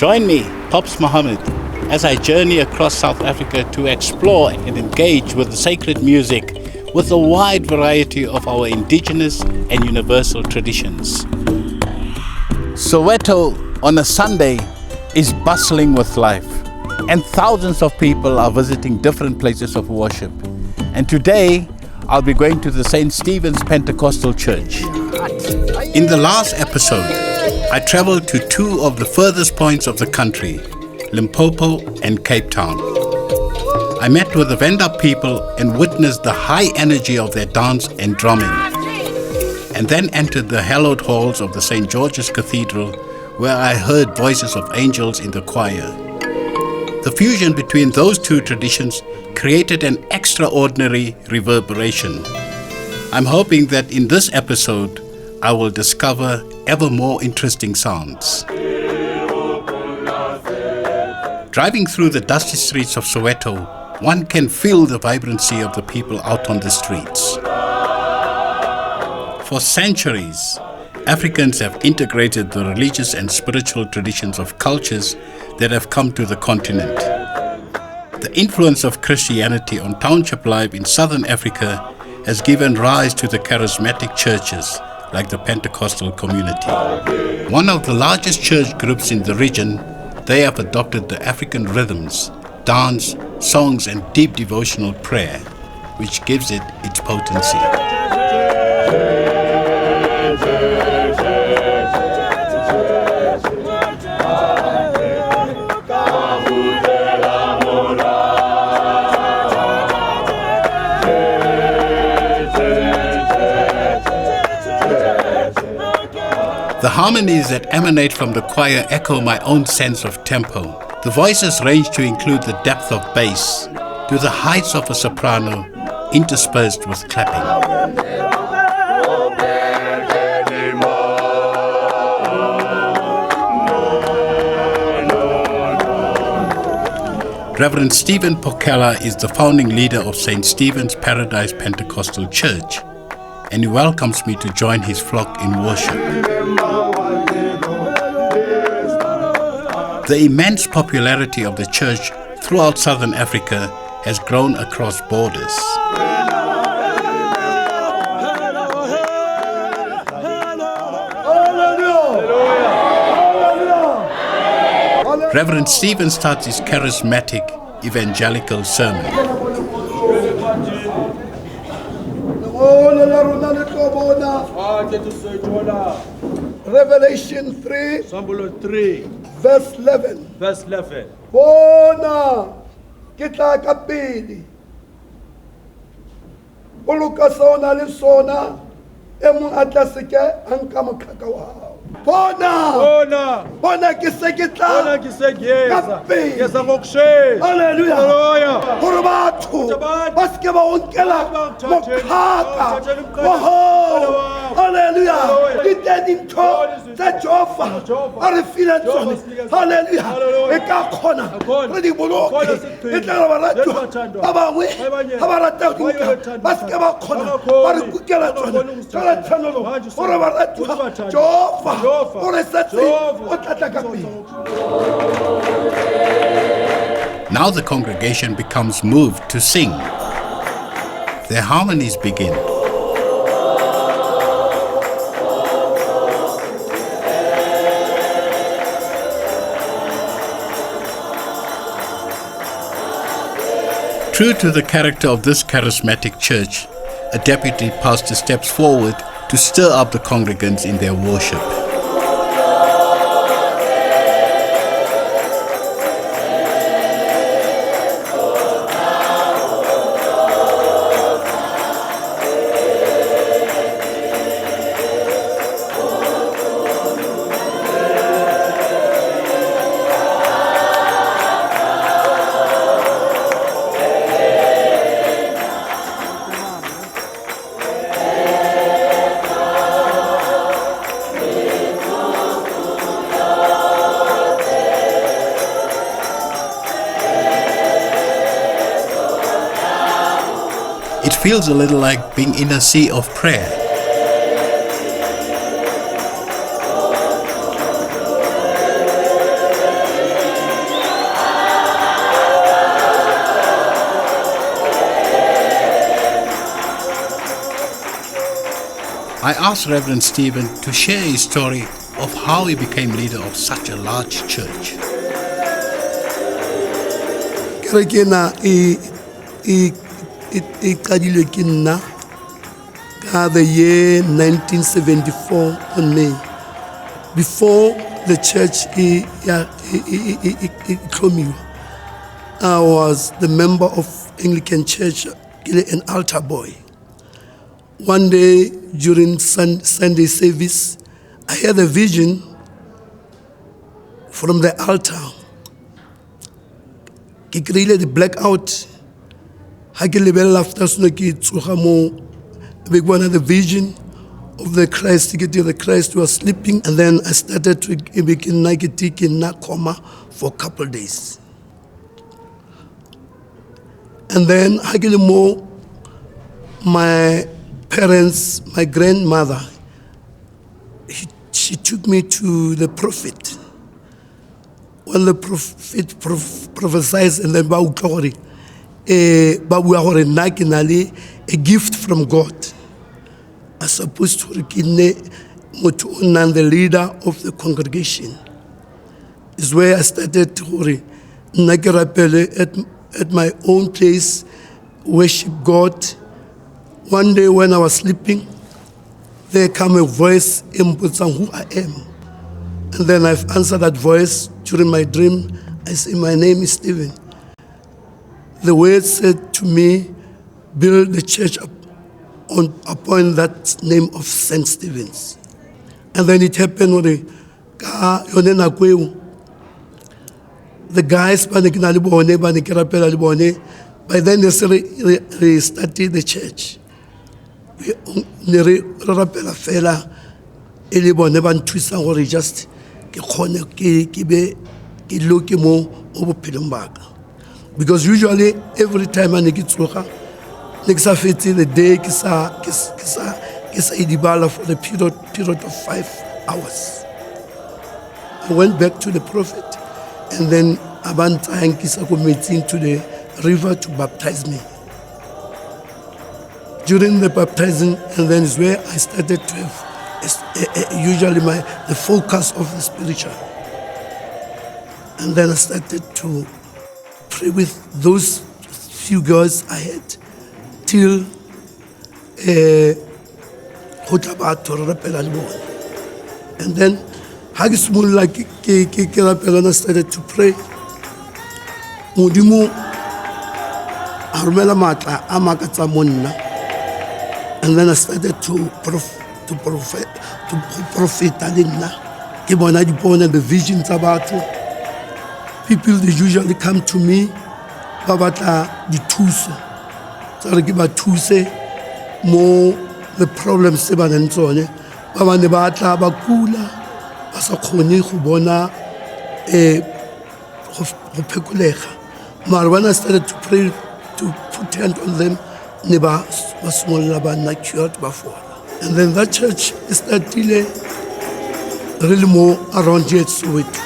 Join me, Pops Mohamed, as I journey across South Africa to explore and engage with the sacred music with a wide variety of our indigenous and universal traditions. Soweto on a Sunday is bustling with life, and thousands of people are visiting different places of worship. And today, I'll be going to the St. Stephen's Pentecostal Church. In the last episode, I traveled to two of the furthest points of the country, Limpopo and Cape Town. I met with the Venda people and witnessed the high energy of their dance and drumming, and then entered the hallowed halls of the St. George's Cathedral, where I heard voices of angels in the choir. The fusion between those two traditions created an extraordinary reverberation. I'm hoping that in this episode, I will discover ever more interesting sounds. Driving through the dusty streets of Soweto, one can feel the vibrancy of the people out on the streets. For centuries, Africans have integrated the religious and spiritual traditions of cultures that have come to the continent. The influence of Christianity on township life in southern Africa has given rise to the charismatic churches like the Pentecostal community. One of the largest church groups in the region, they have adopted the African rhythms, dance, songs and deep devotional prayer, which gives it its potency. The harmonies that emanate from the choir echo my own sense of tempo. The voices range to include the depth of bass to the heights of a soprano, interspersed with clapping. Reverend Stephen is the founding leader of St. Stephen's Paradise Pentecostal Church, and he welcomes me to join his flock in worship. The immense popularity of the church throughout Southern Africa has grown across borders. Reverend Stephen starts his charismatic evangelical sermon. Revelation 3, verse 11. Verse 11. Bona kita kapili. Uluka sona le sona emu atlasike ankama kakao. Bona kisekitla. Yesa mokshe. Hallelujah. Horobatu. Baske ba onkela. Mokaka. Waho. Hallelujah. Didn't talk that Joffa. Arifina Johnny. Hallelujah. Eka kona. Ready boloke. Etla baratu. Baba we. Abarata kinka. Baske ba kona. Barikukela Johnny. Tala tanolo. Horobaratu. Joffa. Now the congregation becomes moved to sing. Their harmonies begin. True to the character of this charismatic church, a deputy pastor steps forward to stir up the congregants in their worship. It feels a little like being in a sea of prayer. I asked Reverend Stephen to share his story of how he became leader of such a large church. The year 1974 on May. Before the church I was the member of Anglican Church, an altar boy. One day during Sunday service, I had a vision from the altar. I created the blackout. I level after big one of the vision of the Christ, the Christ was sleeping, and then I started to begin in coma for a couple of days. And then my parents, my grandmother, she took me to the prophet. When the prophet prophesied, and then a gift from God. I supposed to the leader of the congregation. Is where I started to at my own place, worship God. One day when I was sleeping, there came a voice in who I am. And then I've answered that voice during my dream. I say, my name is Stephen. The word said to me, build the church upon that name of St. Stephen's. And then it happened with the guys, by then they started the church. Just because usually every time I get to the day for the period of 5 hours. I went back to the prophet, and then Abanta and Kisako meeting to the river to baptize me. During the baptizing, and then is where I started to have usually the focus of the spiritual. And then I started to pray with those few girls I had till and then I started to pray. And then I started to prophet the visions about it. People, they usually come to me about the tools. So I give a tools more the problems and so on. Baba ne batla ba kula ba sa khone go bona go phekulega. Mara when I started to pray to put hand on them, ne ba smolla ba na cured before. And then that church started really more around here at Soweto.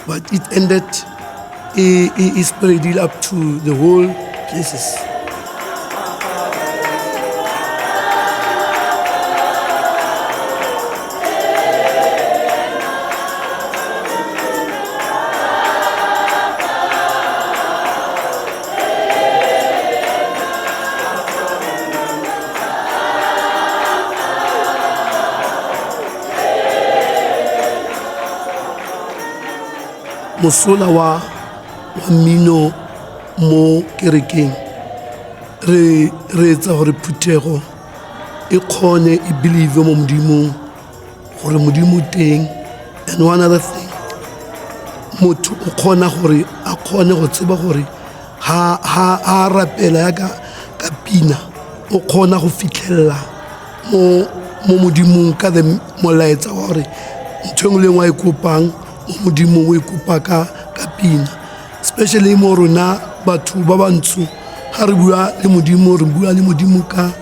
But it ended, it spread it up to the whole places. Mosola wa mino mo kerekeng re etsa gore phuthego e khone e believe mo modimong gore modimo teng. And one other thing, motho o khona gore a khone go tseba gore ha rapela ya ka pina o khona go fitlhella mo modimong ka the molaetsa gore ntho le ngwa e kopang modimo we kopa ka pina, especially mo rona batho ba bantsho ha re bua le modimo re bua le modimo ka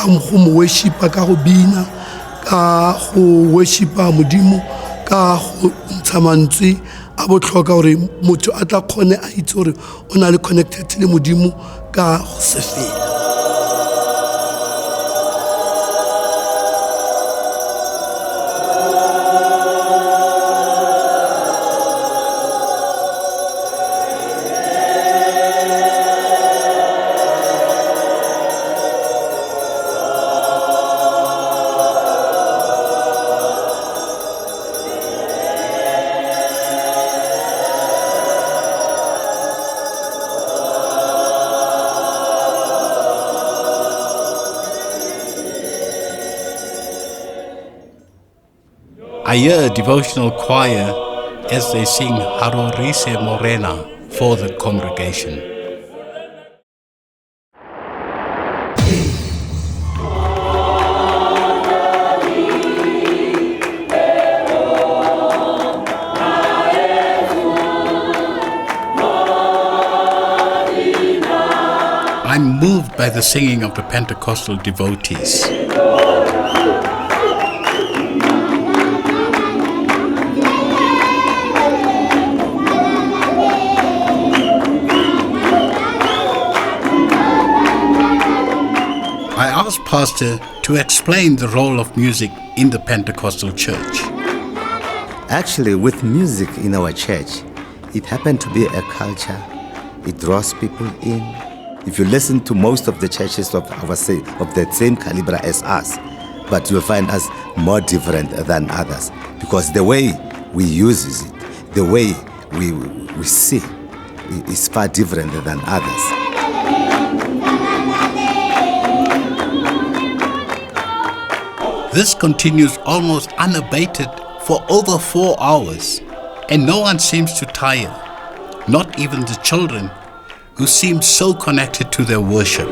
mo worship ka go bina ka go worship modimo ka go ntshamantswe a botlhoka gore motho a tla khone a itse gore o na le connected le modimo ka go se fela. I hear a devotional choir as they sing Harorise Morena for the congregation. I'm moved by the singing of the Pentecostal devotees. I asked Pastor to explain the role of music in the Pentecostal church. Actually, with music in our church, it happened to be a culture. It draws people in. If you listen to most of the churches of the same caliber as us, but you'll find us more different than others, because the way we use it, the way we see, is far different than others. This continues almost unabated for over 4 hours, and no one seems to tire, not even the children, who seem so connected to their worship.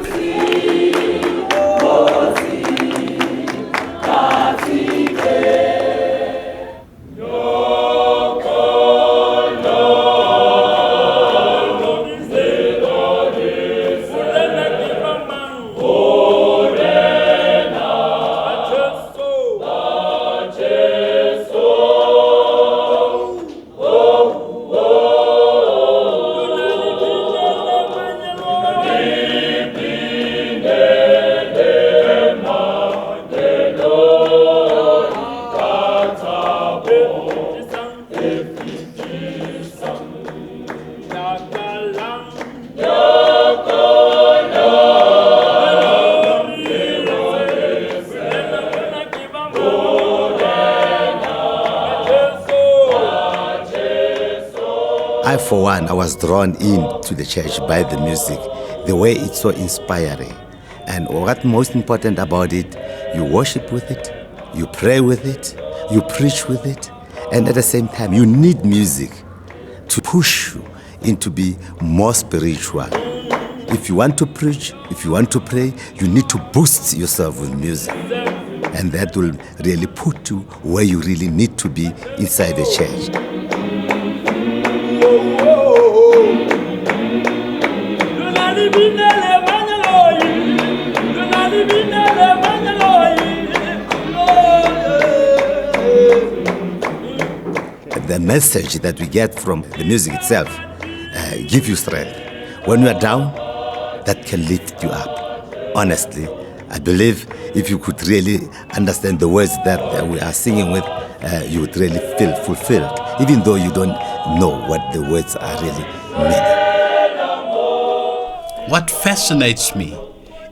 For one, I was drawn into the church by the music, the way it's so inspiring. And what's most important about it, you worship with it, you pray with it, you preach with it, and at the same time, you need music to push you into be more spiritual. If you want to preach, if you want to pray, you need to boost yourself with music. And that will really put you where you really need to be inside the church. The message that we get from the music itself gives you strength. When you are down, that can lift you up. Honestly, I believe if you could really understand the words that we are singing with, you would really feel fulfilled, even though you don't know what the words are really meaning. What fascinates me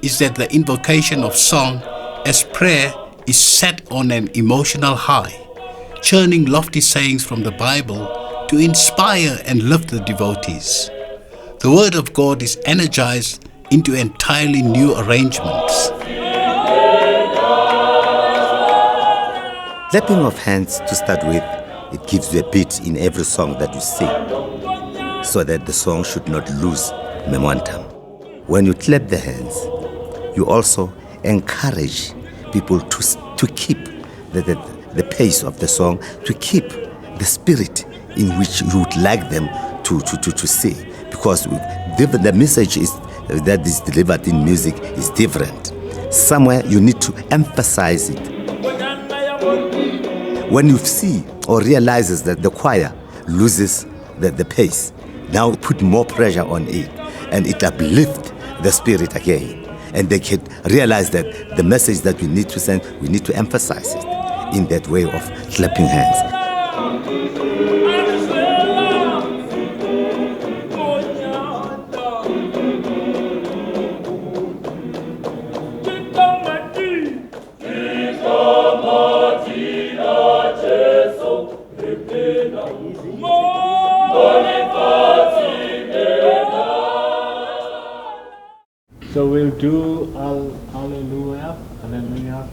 is that the invocation of song as prayer is set on an emotional high, churning lofty sayings from the Bible to inspire and lift the devotees. The Word of God is energized into entirely new arrangements. Clapping of hands to start with, it gives you a beat in every song that you sing, so that the song should not lose momentum. When you clap the hands, you also encourage people to keep the pace of the song, to keep the spirit in which you would like them to see. Because the message that is delivered in music is different. Somewhere you need to emphasize it. When you see or realizes that the choir loses the pace, now put more pressure on it, and it uplifts the spirit again. And they can realize that the message that we need to send, we need to emphasize it in that way of clapping hands. So we'll do Hallelujah, Hallelujah,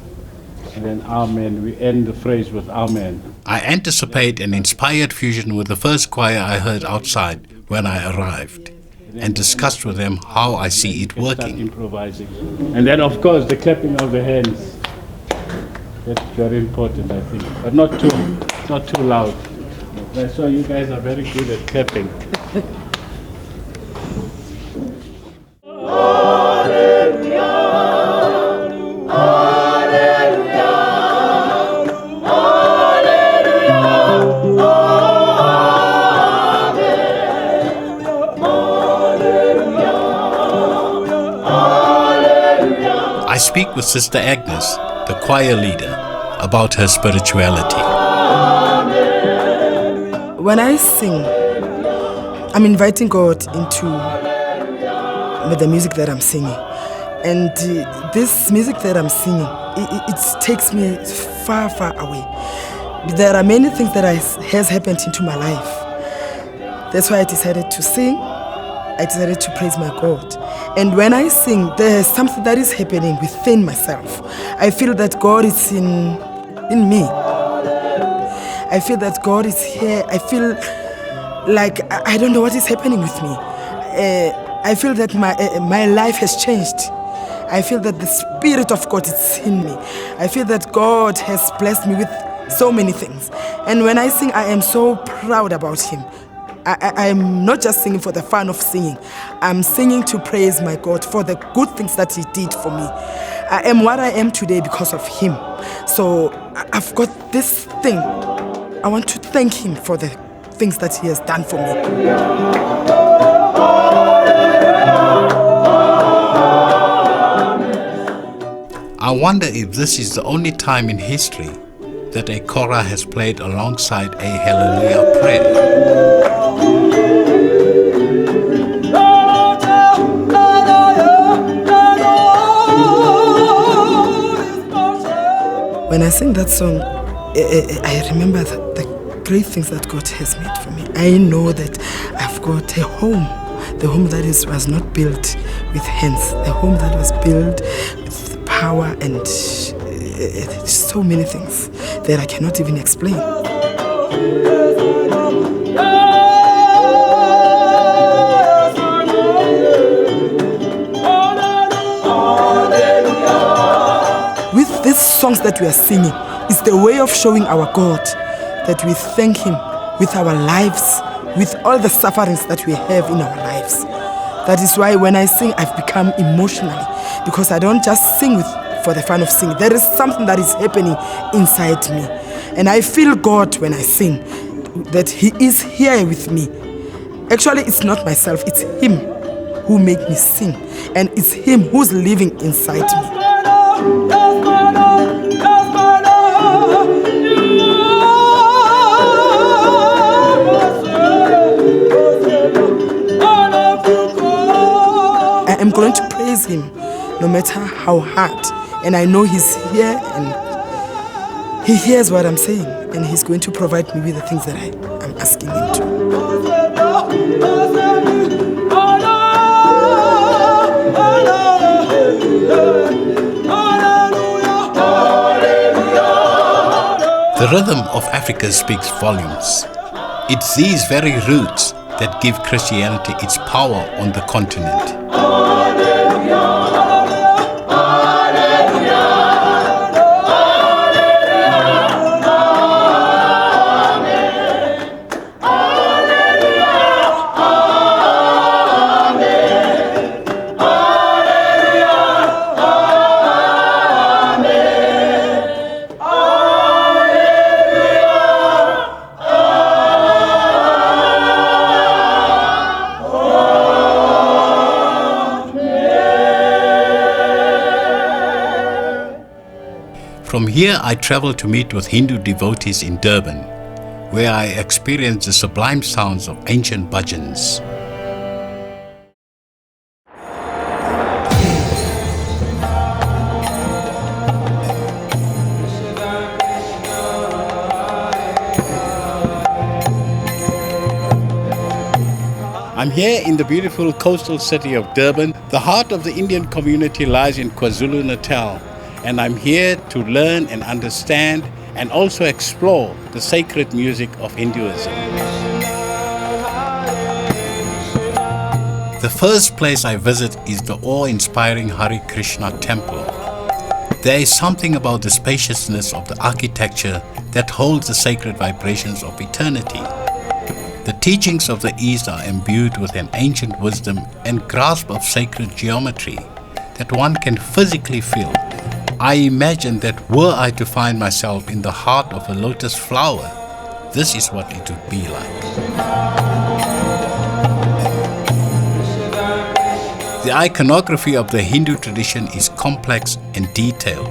And then amen. We end the phrase with amen. I anticipate an inspired fusion with the first choir I heard outside when I arrived, and discussed with them how I see it Start working. improvising. And then, of course, the clapping of the hands. That's very important, I think. But not too loud. I saw you guys are very good at clapping. I speak with Sister Agnes, the choir leader, about her spirituality. When I sing, I'm inviting God into the music that I'm singing. And this music that I'm singing, it takes me far, far away. There are many things that has happened into my life. That's why I decided to sing. I decided to praise my God. And when I sing, there's something that is happening within myself. I feel that God is in me. I feel that God is here. I feel like I don't know what is happening with me. I feel that my life has changed. I feel that the Spirit of God is in me. I feel that God has blessed me with so many things. And when I sing, I am so proud about Him. I am not just singing for the fun of singing. I'm singing to praise my God for the good things that He did for me. I am what I am today because of Him. So I've got this thing. I want to thank Him for the things that He has done for me. I wonder if this is the only time in history that a chorus has played alongside a hallelujah prayer. When I sing that song, I remember the great things that God has made for me. I know that I've got a home, the home that was not built with hands, the home that was built with power and so many things that I cannot even explain. With these songs that we are singing, it's the way of showing our God that we thank Him with our lives, with all the sufferings that we have in our lives. That is why when I sing, I've become emotional, because I don't just sing for the fun of singing. There is something that is happening inside me. And I feel God when I sing, that He is here with me. Actually, it's not myself, it's Him who made me sing. And it's Him who's living inside me. I am going to praise Him no matter how hard. And I know He's here and He hears what I'm saying. And He's going to provide me with the things that I'm asking Him to. The rhythm of Africa speaks volumes. It's these very roots that give Christianity its power on the continent. From here, I traveled to meet with Hindu devotees in Durban, where I experienced the sublime sounds of ancient bhajans. I'm here in the beautiful coastal city of Durban. The heart of the Indian community lies in KwaZulu-Natal, and I'm here to learn and understand and also explore the sacred music of Hinduism. The first place I visit is the awe-inspiring Hare Krishna temple. There is something about the spaciousness of the architecture that holds the sacred vibrations of eternity. The teachings of the East are imbued with an ancient wisdom and grasp of sacred geometry that one can physically feel. I imagine that were I to find myself in the heart of a lotus flower, this is what it would be like. The iconography of the Hindu tradition is complex and detailed.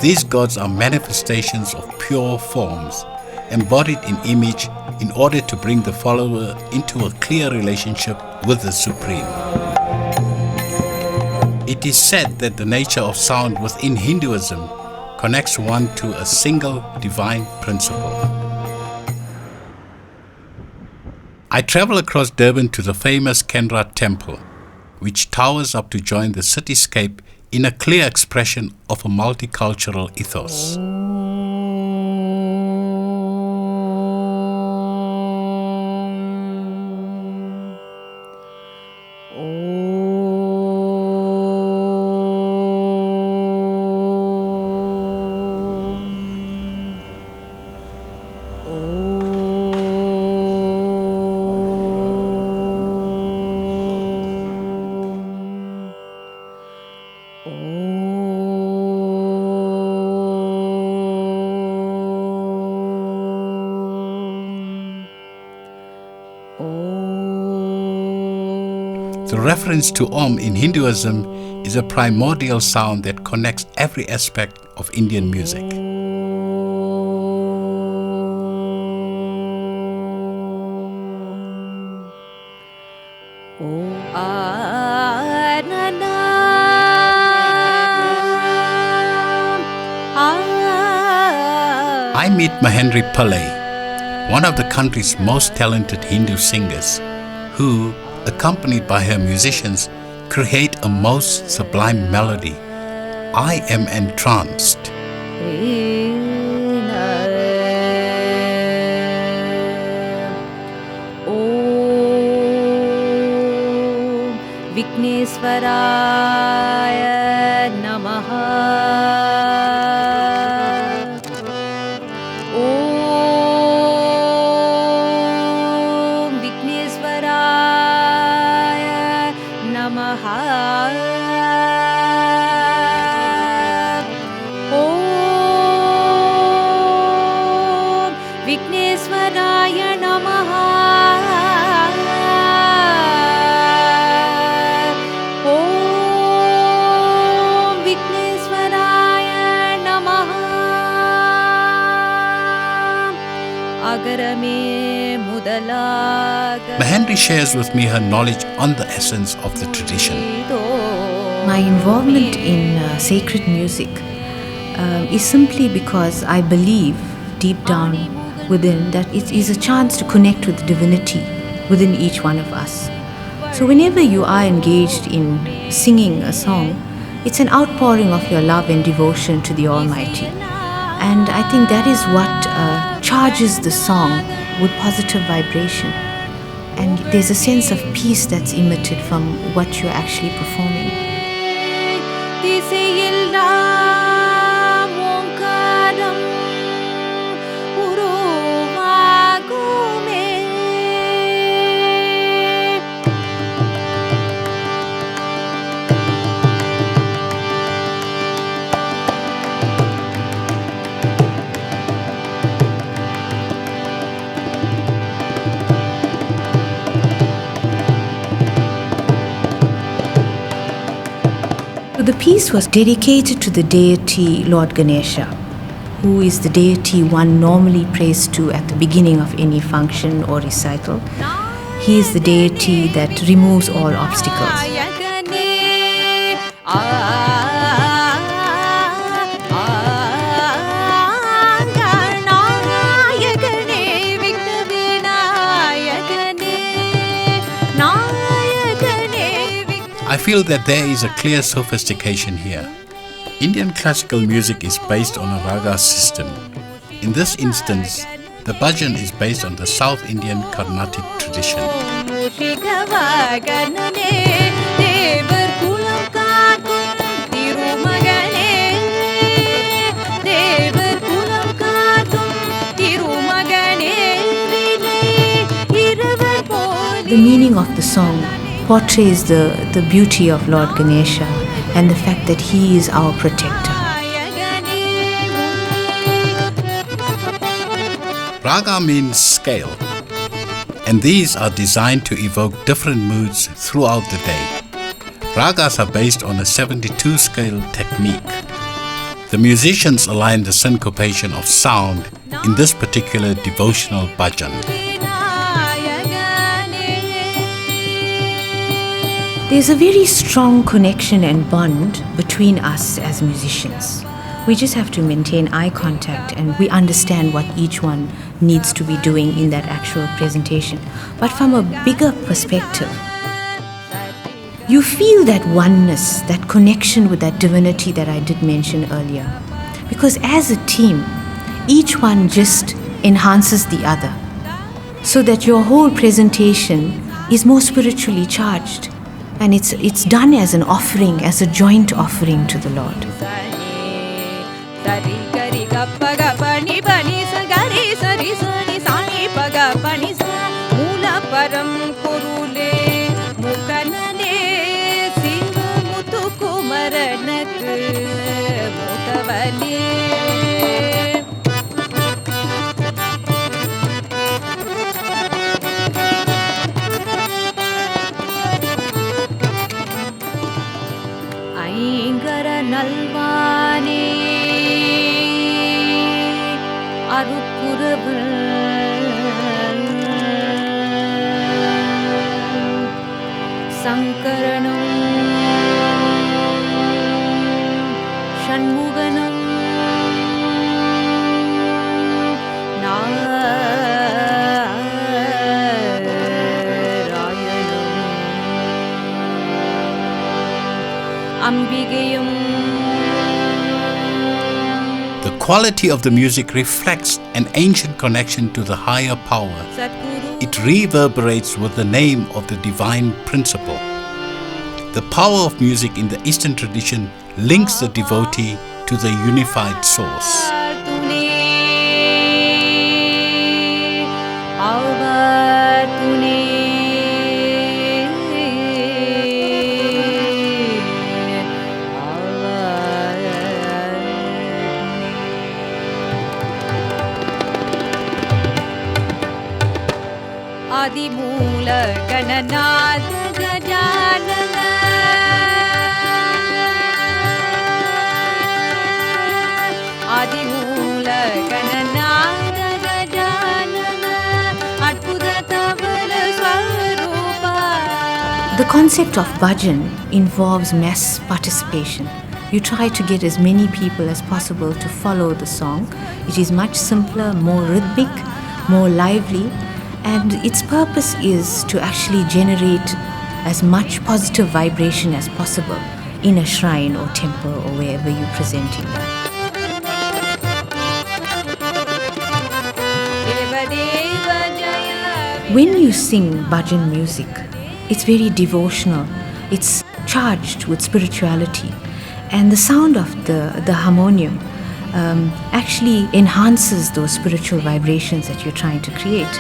These gods are manifestations of pure forms, embodied in image in order to bring the follower into a clear relationship with the Supreme. It is said that the nature of sound within Hinduism connects one to a single divine principle. I travel across Durban to the famous Kendra Temple, which towers up to join the cityscape in a clear expression of a multicultural ethos. The reference to Om in Hinduism is a primordial sound that connects every aspect of Indian music. I meet Mahenthri Pillay, one of the country's most talented Hindu singers, who, accompanied by her musicians, create a most sublime melody. I am entranced. Vignesvaraya Namaha. Mahenthri shares with me her knowledge on the essence of the tradition. My involvement in sacred music is simply because I believe deep down within that it is a chance to connect with divinity within each one of us. So whenever you are engaged in singing a song, it's an outpouring of your love and devotion to the Almighty. And I think that is what charges the song with positive vibration. And there's a sense of peace that's emitted from what you're actually performing. The piece was dedicated to the deity Lord Ganesha, who is the deity one normally prays to at the beginning of any function or recital. He is the deity that removes all obstacles. I feel that there is a clear sophistication here. Indian classical music is based on a raga system. In this instance, the bhajan is based on the South Indian Carnatic tradition. The meaning of the song portrays the beauty of Lord Ganesha and the fact that he is our protector. Raga means scale, and these are designed to evoke different moods throughout the day. Ragas are based on a 72 scale technique. The musicians align the syncopation of sound in this particular devotional bhajan. There's a very strong connection and bond between us as musicians. We just have to maintain eye contact and we understand what each one needs to be doing in that actual presentation. But from a bigger perspective, you feel that oneness, that connection with that divinity that I did mention earlier. Because as a team, each one just enhances the other, so that your whole presentation is more spiritually charged. And it's done as an offering, as a joint offering to the Lord. நல்வானே அருட்குரவன் சங்கரனும் ஷண்முகனும் நாராயணனும் அம்பிகையும். The quality of the music reflects an ancient connection to the higher power. It reverberates with the name of the divine principle. The power of music in the Eastern tradition links the devotee to the unified source. ஆதிமூல Gananatha கஜானன ஆதிமூல Gananatha கஜானன அற்புத தவல ஸ்வரூபா. The concept of bhajan involves mass participation. You try to get as many people as possible to follow the song. It is much simpler, more rhythmic, more lively. And its purpose is to actually generate as much positive vibration as possible in a shrine or temple or wherever you're presenting that. When you sing bhajan music, it's very devotional. It's charged with spirituality. And the sound of the harmonium actually enhances those spiritual vibrations that you're trying to create.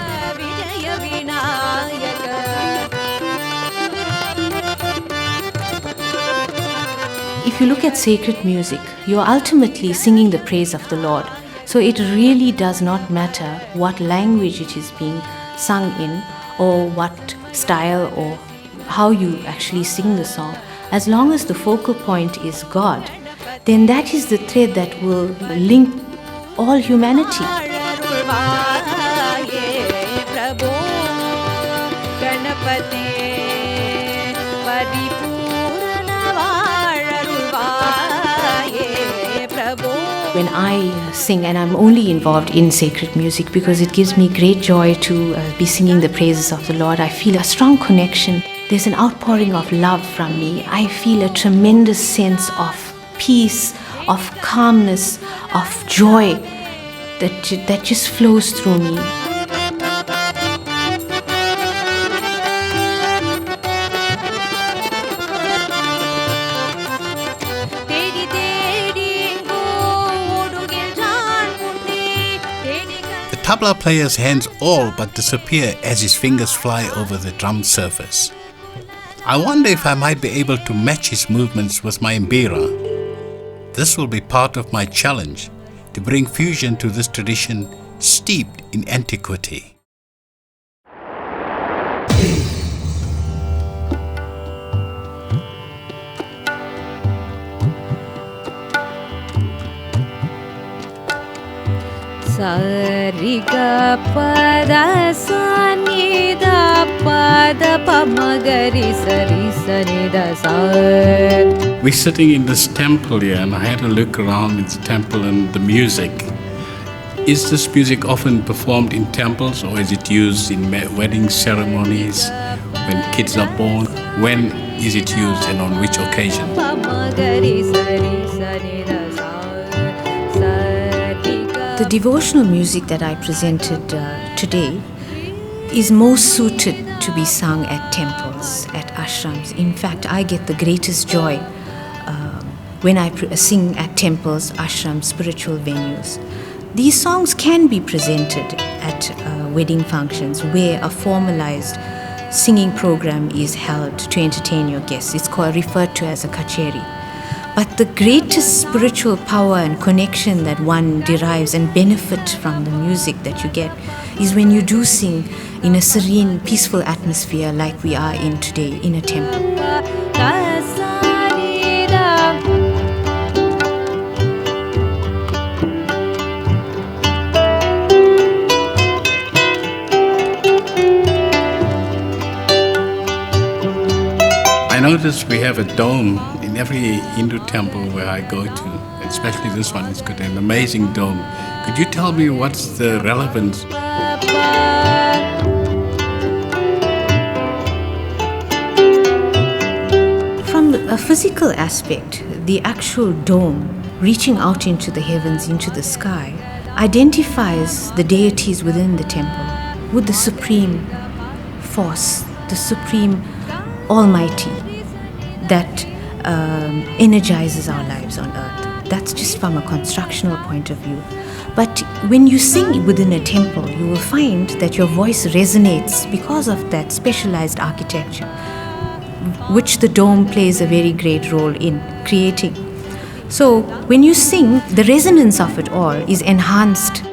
If you look at sacred music, you're ultimately singing the praise of the Lord. So it really does not matter what language it is being sung in or what style or how you actually sing the song. As long as the focal point is God, then that is the thread that will link all humanity. When I sing, and I'm only involved in sacred music because it gives me great joy to be singing the praises of the Lord, I feel a strong connection. There's an outpouring of love from me. I feel a tremendous sense of peace, of calmness, of joy that just flows through me. The tabla player's hands all but disappear as his fingers fly over the drum surface. I wonder if I might be able to match his movements with my mbira. This will be part of my challenge to bring fusion to this tradition steeped in antiquity. Sariga pada sanida pada pamagari sari sanida sa. We're sitting in this temple here, and I had a look around its temple and the music. Is this music often performed in temples, or is it used in wedding ceremonies, when kids are born? When is it used and on which occasion? The devotional music that I presented today is most suited to be sung at temples, at ashrams. In fact, I get the greatest joy when I sing at temples, ashrams, spiritual venues. These songs can be presented at wedding functions where a formalized singing program is held to entertain your guests. It's referred to as a kacheri. But the greatest spiritual power and connection that one derives and benefit from the music that you get is when you do sing in a serene, peaceful atmosphere like we are in today in a temple. I noticed we have a dome in every Hindu temple where I go to, especially this one. It's got an amazing dome. Could you tell me what's the relevance? From a physical aspect, the actual dome reaching out into the heavens, into the sky, identifies the deities within the temple with the supreme force, the supreme almighty that energizes our lives on earth. That's just from a constructional point of view. But when you sing within a temple, you will find that your voice resonates because of that specialized architecture, which the dome plays a very great role in creating. So when you sing, the resonance of it all is enhanced.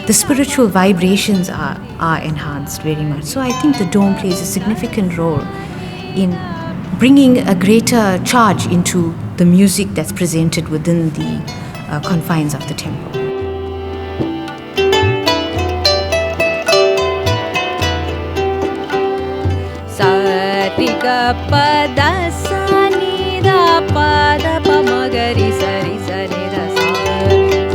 The spiritual vibrations are enhanced very much. So I think the dome plays a significant role in bringing a greater charge into the music that's presented within the confines of the temple. Sarika pada sanida pada pamagari sari sanida sa.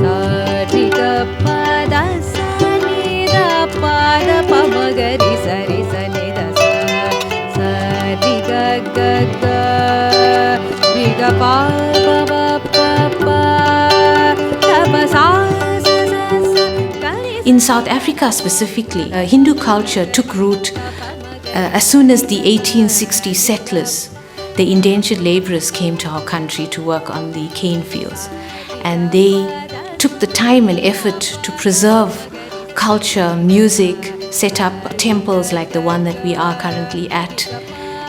Sarika pada sanida pada pamagari sari sanida sa. Sarika ga ga riga pa pa pa pa pa sa. In South Africa specifically, Hindu culture took root as soon as the 1860 settlers, the indentured laborers, came to our country to work on the cane fields. And they took the time and effort to preserve culture, music, set up temples like the one that we are currently at.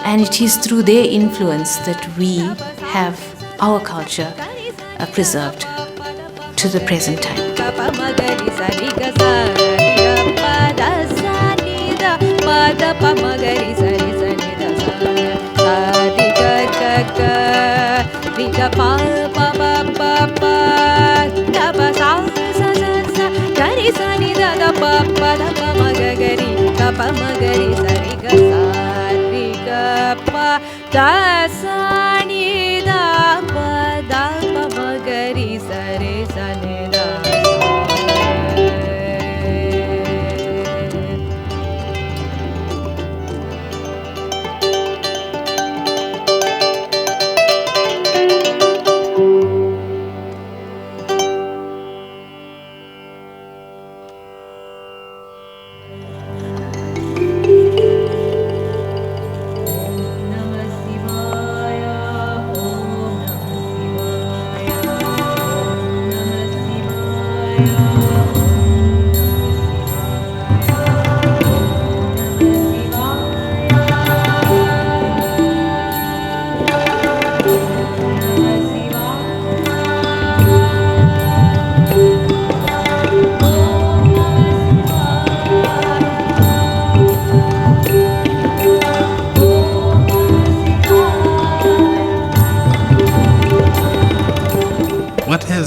And it is through their influence that we have our culture preserved to the present time. Pada pamagari sari sanida sa. Riga ga ga riga pa pa pa pa da pa sa sa sa gari sanida da pa pa da pamagari da pamagari sari ga sa riga pa da sanida pa da pamagari sari sanida.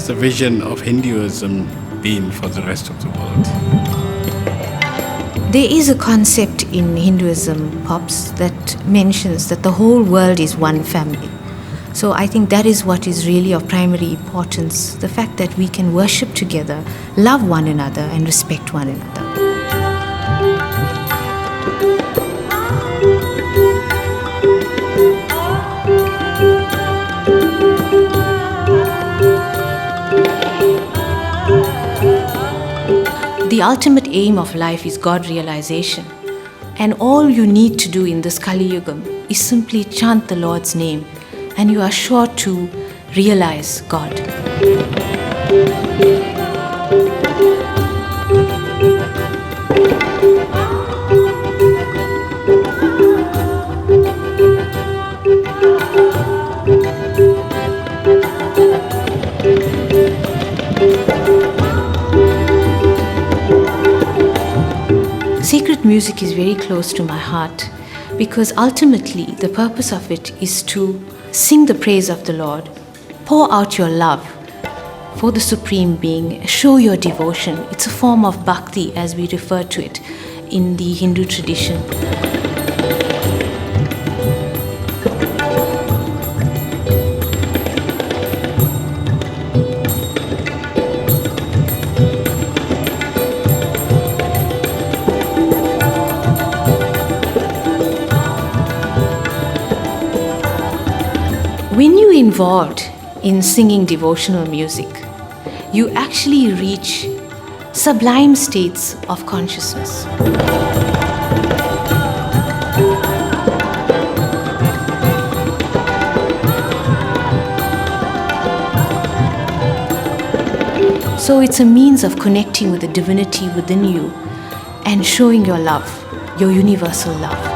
has the vision of Hinduism been for the rest of the world? There is a concept in Hinduism, Pops, that mentions that the whole world is one family. So I think that is what is really of primary importance, the fact that we can worship together, love one another and respect one another. The ultimate aim of life is God realization. And all you need to do in this Kali Yugam is simply chant the Lord's name, and you are sure to realize God. Sacred music is very close to my heart because ultimately the purpose of it is to sing the praise of the Lord, pour out your love for the Supreme Being, show your devotion. It's a form of bhakti as we refer to it in the Hindu tradition. When you're involved in singing devotional music, you actually reach sublime states of consciousness. So it's a means of connecting with the divinity within you and showing your love, your universal love.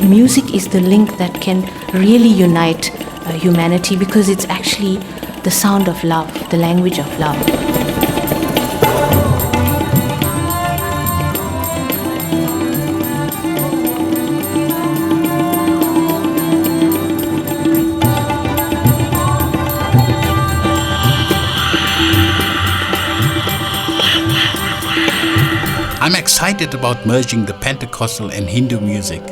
Music is the link that can really unite humanity because it's actually the sound of love, the language of love. I'm excited about merging the Pentecostal and Hindu music.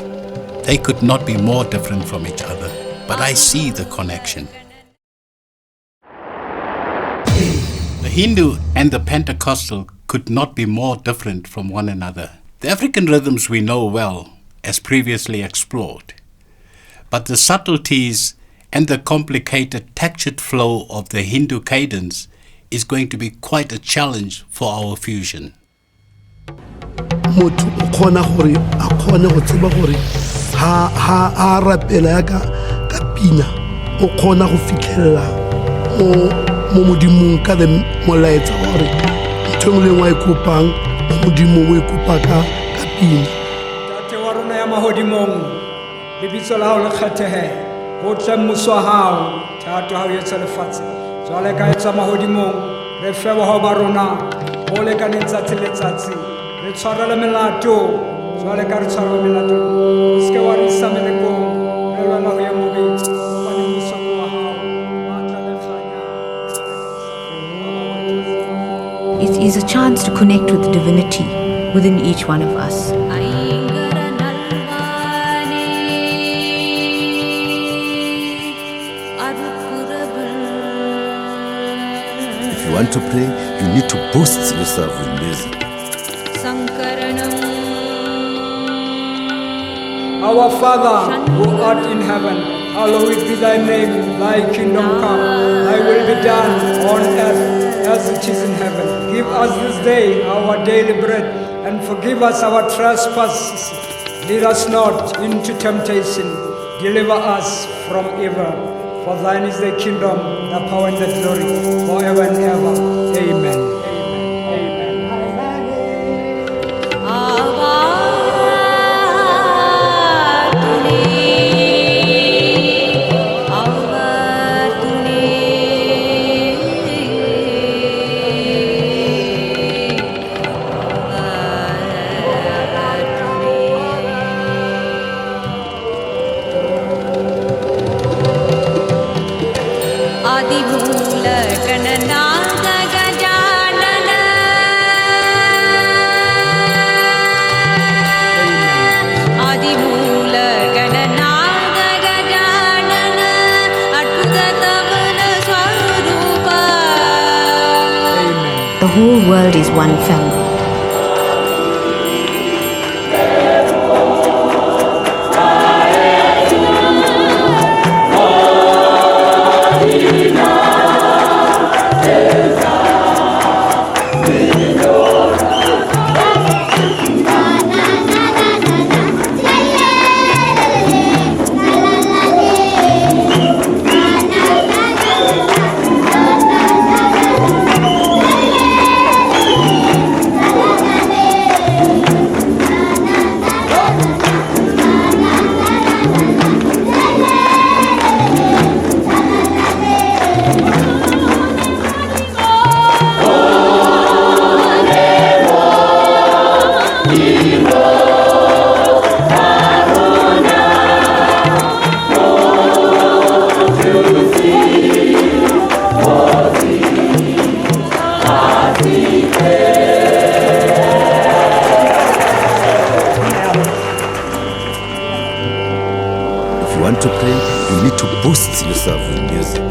They could not be more different from each other, but I see the connection. The Hindu and the Pentecostal could not be more different from one another. The African rhythms we know well, as previously explored, but the subtleties and the complicated textured flow of the Hindu cadence is going to be quite a challenge for our fusion. Motho o khona gore a khone go tseba gore ha rapela ya ka pina o kgona go fitlhelela mo modimong ka the molaetsa gore ntho engwe le ngwe a e kopang mo modimong o e kopa ka pina. Tate wa rona ya mahodimong, lebitso la hao le kgethehe, ho tle mmuso wa hao, thato ha o etsa lefatshe jwale ka etsa mahodimong. Re fe boho ba rona ho lekaneng tsatsi le tsatsi, re tshwarele melato jwale ka re tshwarele melato, o se ke wa re isa melekong, re lwana ho ya mobe hobane mmuso ke wa hao, matla le kganya. It is a chance to connect with the divinity within each one of us. If you want to pray, you need to boost yourself with music. Our Father, who art in heaven, hallowed be thy name, thy kingdom come, thy will be done on earth as it is in heaven. Give us this day our daily bread, and forgive us our trespasses. Lead us not into temptation, deliver us from evil. For thine is the kingdom, the power and the glory, forever and ever. Amen. The whole world is one family. To pray, you need to boost yourself with music.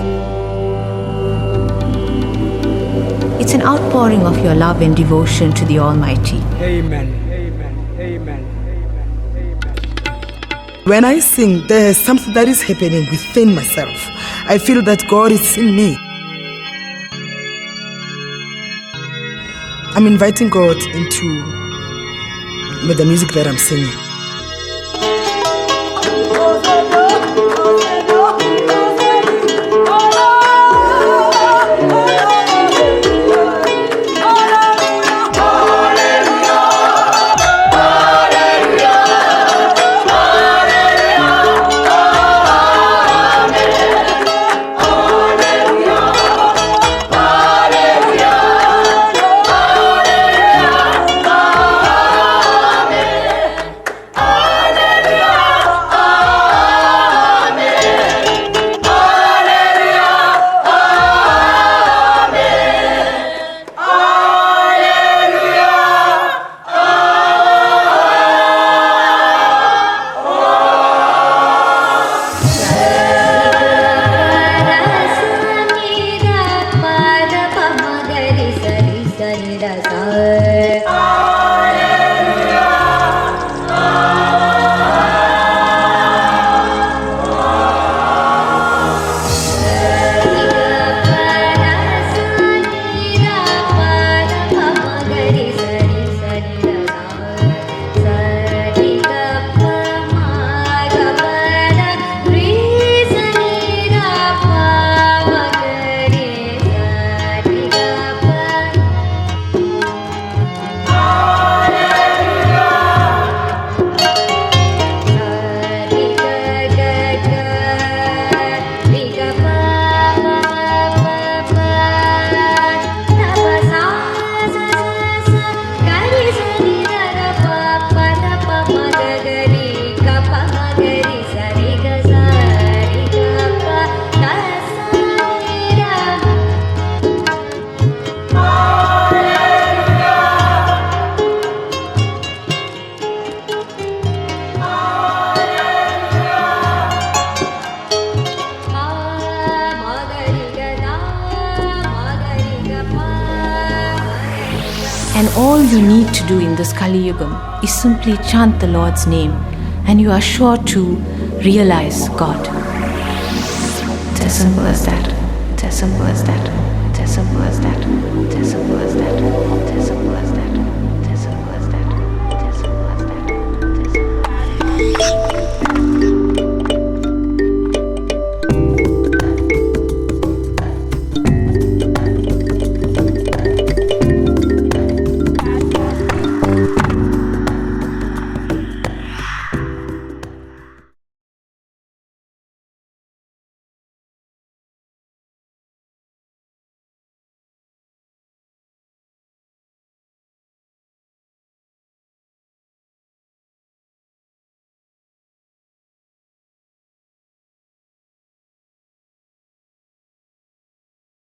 It's an outpouring of your love and devotion to the Almighty. Amen. Amen. Amen. Amen. When I sing, there's something that is happening within myself. I feel that God is in me. I'm inviting God into the music that I'm singing. And all you need to do in this Kali Yugam is simply chant the Lord's name, and you are sure to realize God. It's as simple as that. It's as simple as that. It's as simple as that. It's as simple